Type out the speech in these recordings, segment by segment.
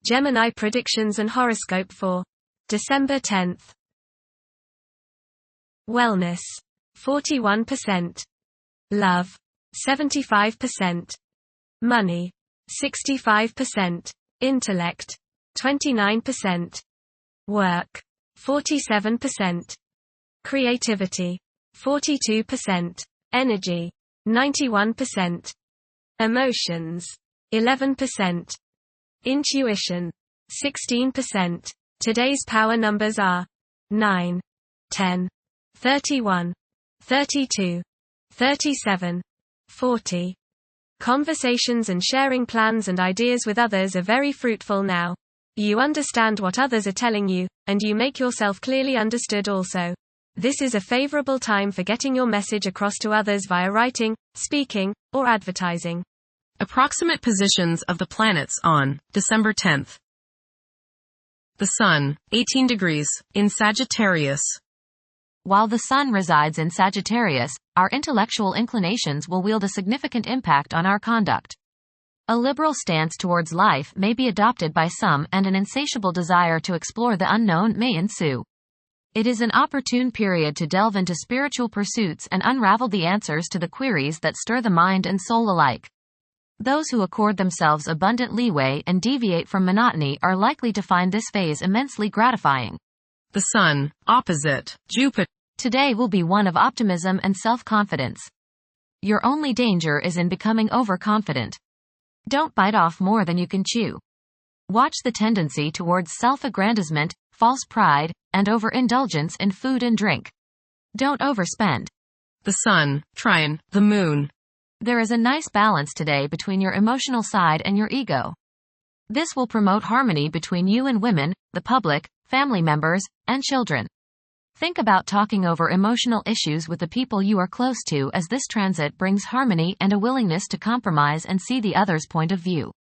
Gemini predictions and horoscope for December 10th. Wellness, 41%. Love, 75%. Money, 65%. Intellect, 29%. Work, 47%. Creativity, 42%. Energy, 91%. Emotions, 11%. Intuition, 16%. Today's power numbers are 9, 10, 31, 32, 37, 40. Conversations and sharing plans and ideas with others are very fruitful now. You understand what others are telling you, and you make yourself clearly understood also. This is a favorable time for getting your message across to others via writing, speaking, or advertising. Approximate positions of the planets on December 10th. The Sun, 18 degrees, in Sagittarius. While the Sun resides in Sagittarius, our intellectual inclinations will wield a significant impact on our conduct. A liberal stance towards life may be adopted by some, and an insatiable desire to explore the unknown may ensue. It is an opportune period to delve into spiritual pursuits and unravel the answers to the queries that stir the mind and soul alike. Those who accord themselves abundant leeway and deviate from monotony are likely to find this phase immensely gratifying. The Sun, opposite Jupiter. Today will be one of optimism and self-confidence. Your only danger is in becoming overconfident. Don't bite off more than you can chew. Watch the tendency towards self-aggrandizement, false pride, and overindulgence in food and drink. Don't overspend. The Sun, trine the Moon. There is a nice balance today between your emotional side and your ego. This will promote harmony between you and women, the public, family members, and children. Think about talking over emotional issues with the people you are close to, as this transit brings harmony and a willingness to compromise and see the other's point of view.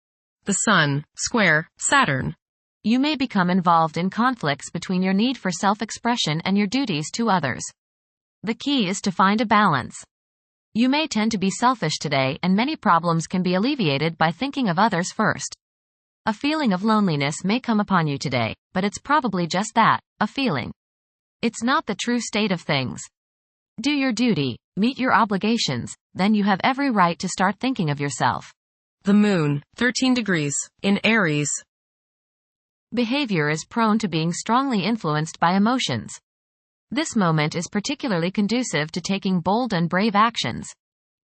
The Sun, square Saturn. You may become involved in conflicts between your need for self-expression and your duties to others. The key is to find a balance. You may tend to be selfish today, and many problems can be alleviated by thinking of others first. A feeling of loneliness may come upon you today, but it's probably just that, a feeling. It's not the true state of things. Do your duty, meet your obligations, then you have every right to start thinking of yourself. The Moon, 13 degrees, in Aries. Behavior is prone to being strongly influenced by emotions. This moment is particularly conducive to taking bold and brave actions.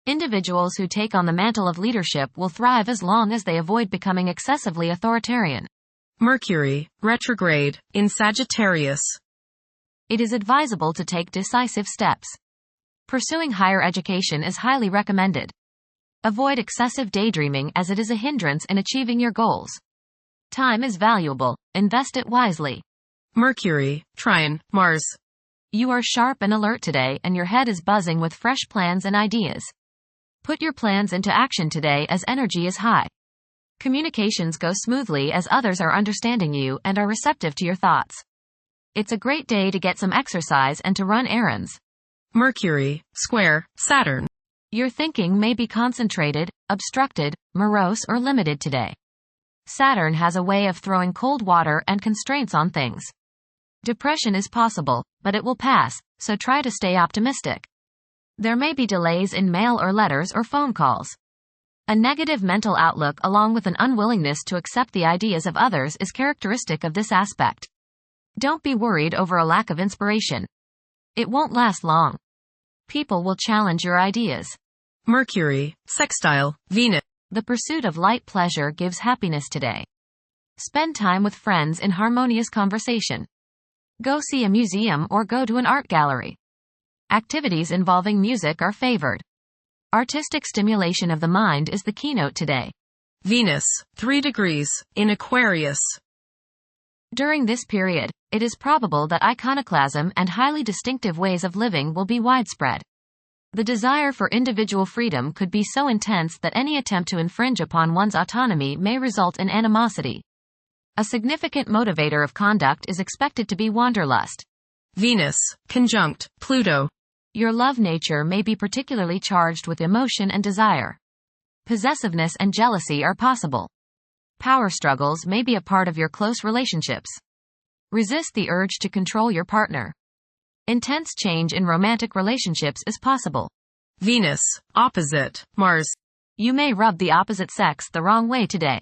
Individuals who take on the mantle of leadership will thrive as long as they avoid becoming excessively authoritarian. Mercury, retrograde, in Sagittarius. It is advisable to take decisive steps. Pursuing higher education is highly recommended. Avoid excessive daydreaming, as it is a hindrance in achieving your goals. Time is valuable, invest it wisely. Mercury, trine Mars. You are sharp and alert today, and your head is buzzing with fresh plans and ideas. Put your plans into action today, as energy is high. Communications go smoothly as others are understanding you and are receptive to your thoughts. It's a great day to get some exercise and to run errands. Mercury, square Saturn. Your thinking may be concentrated, obstructed, morose, or limited today. Saturn has a way of throwing cold water and constraints on things. Depression is possible, but it will pass, so try to stay optimistic. There may be delays in mail or letters or phone calls. A negative mental outlook, along with an unwillingness to accept the ideas of others, is characteristic of this aspect. Don't be worried over a lack of inspiration. It won't last long. People will challenge your ideas. Mercury, sextile Venus. The pursuit of light pleasure gives happiness today. Spend time with friends in harmonious conversation. Go see a museum or go to an art gallery. Activities involving music are favored. Artistic stimulation of the mind is the keynote today. Venus, 3 degrees, in Aquarius. During this period, it is probable that iconoclasm and highly distinctive ways of living will be widespread. The desire for individual freedom could be so intense that any attempt to infringe upon one's autonomy may result in animosity. A significant motivator of conduct is expected to be wanderlust. Venus, conjunct Pluto. Your love nature may be particularly charged with emotion and desire. Possessiveness and jealousy are possible. Power struggles may be a part of your close relationships. Resist the urge to control your partner. Intense change in romantic relationships is possible. Venus, opposite, Mars. You may rub the opposite sex the wrong way today.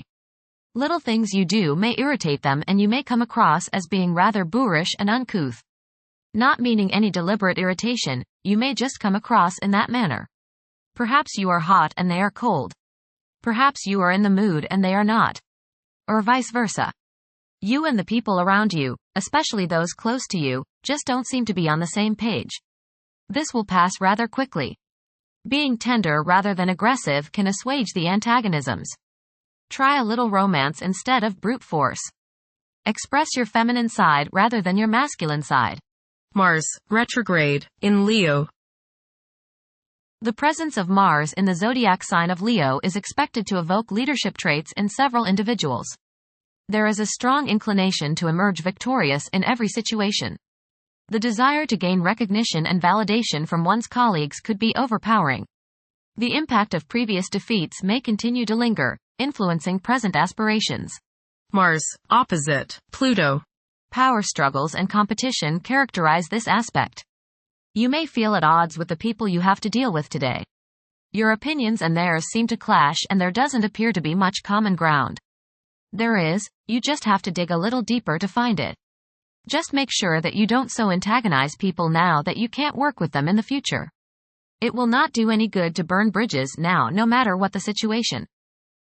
Little things you do may irritate them and you may come across as being rather boorish and uncouth. Not meaning any deliberate irritation, you may just come across in that manner. Perhaps you are hot and they are cold. Perhaps you are in the mood and they are not. Or vice versa. You and the people around you, especially those close to you, just don't seem to be on the same page. This will pass rather quickly. Being tender rather than aggressive can assuage the antagonisms. Try a little romance instead of brute force. Express your feminine side rather than your masculine side. Mars, retrograde, in Leo. The presence of Mars in the zodiac sign of Leo is expected to evoke leadership traits in several individuals. There is a strong inclination to emerge victorious in every situation. The desire to gain recognition and validation from one's colleagues could be overpowering. The impact of previous defeats may continue to linger, influencing present aspirations. Mars, opposite, Pluto. Power struggles and competition characterize this aspect. You may feel at odds with the people you have to deal with today. Your opinions and theirs seem to clash and there doesn't appear to be much common ground. There is, you just have to dig a little deeper to find it. Just make sure that you don't so antagonize people now that you can't work with them in the future. It will not do any good to burn bridges now, no matter what the situation.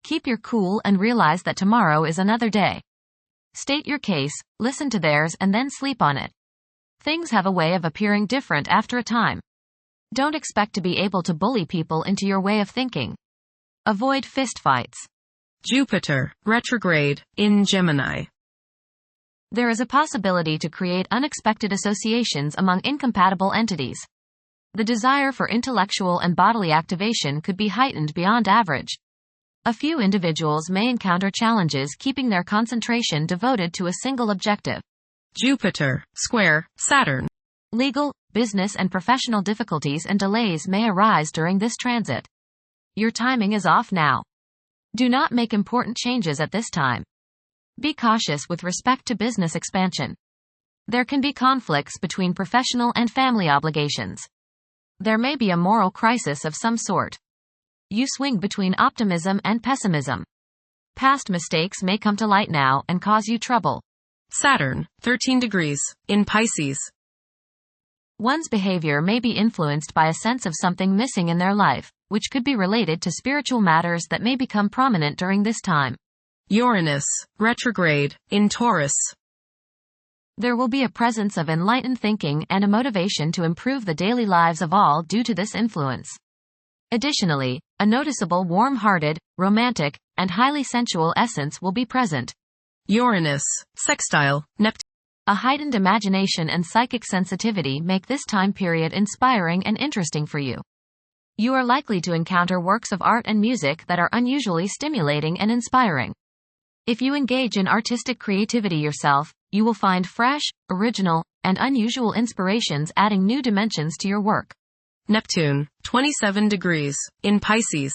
Keep your cool and realize that tomorrow is another day. State your case, listen to theirs and then sleep on it. Things have a way of appearing different after a time. Don't expect to be able to bully people into your way of thinking. Avoid fistfights. Jupiter, retrograde, in Gemini. There is a possibility to create unexpected associations among incompatible entities. The desire for intellectual and bodily activation could be heightened beyond average. A few individuals may encounter challenges keeping their concentration devoted to a single objective. Jupiter, square, Saturn. Legal, business and professional difficulties and delays may arise during this transit. Your timing is off now. Do not make important changes at this time. Be cautious with respect to business expansion. There can be conflicts between professional and family obligations. There may be a moral crisis of some sort. You swing between optimism and pessimism. Past mistakes may come to light now and cause you trouble. Saturn, 13 degrees, in Pisces. One's behavior may be influenced by a sense of something missing in their life, which could be related to spiritual matters that may become prominent during this time. Uranus, retrograde, in Taurus. There will be a presence of enlightened thinking and a motivation to improve the daily lives of all due to this influence. Additionally, a noticeable warm-hearted, romantic, and highly sensual essence will be present. Uranus, sextile, Neptune. A heightened imagination and psychic sensitivity make this time period inspiring and interesting for you. You are likely to encounter works of art and music that are unusually stimulating and inspiring. If you engage in artistic creativity yourself, you will find fresh, original, and unusual inspirations adding new dimensions to your work. Neptune, 27 degrees, in Pisces.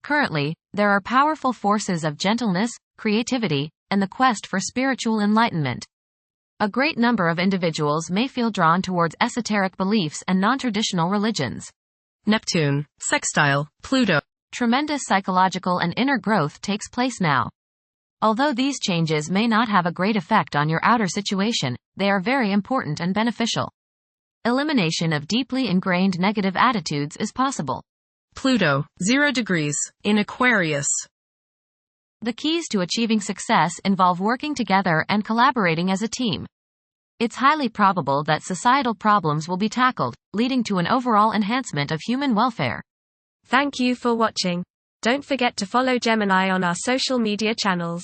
Currently, there are powerful forces of gentleness, creativity, and the quest for spiritual enlightenment. A great number of individuals may feel drawn towards esoteric beliefs and non-traditional religions. Neptune, sextile, Pluto. Tremendous psychological and inner growth takes place now. Although these changes may not have a great effect on your outer situation, they are very important and beneficial. Elimination of deeply ingrained negative attitudes is possible. Pluto, 0 degrees, in Aquarius. The keys to achieving success involve working together and collaborating as a team. It's highly probable that societal problems will be tackled, leading to an overall enhancement of human welfare. Thank you for watching. Don't forget to follow Gemini on our social media channels.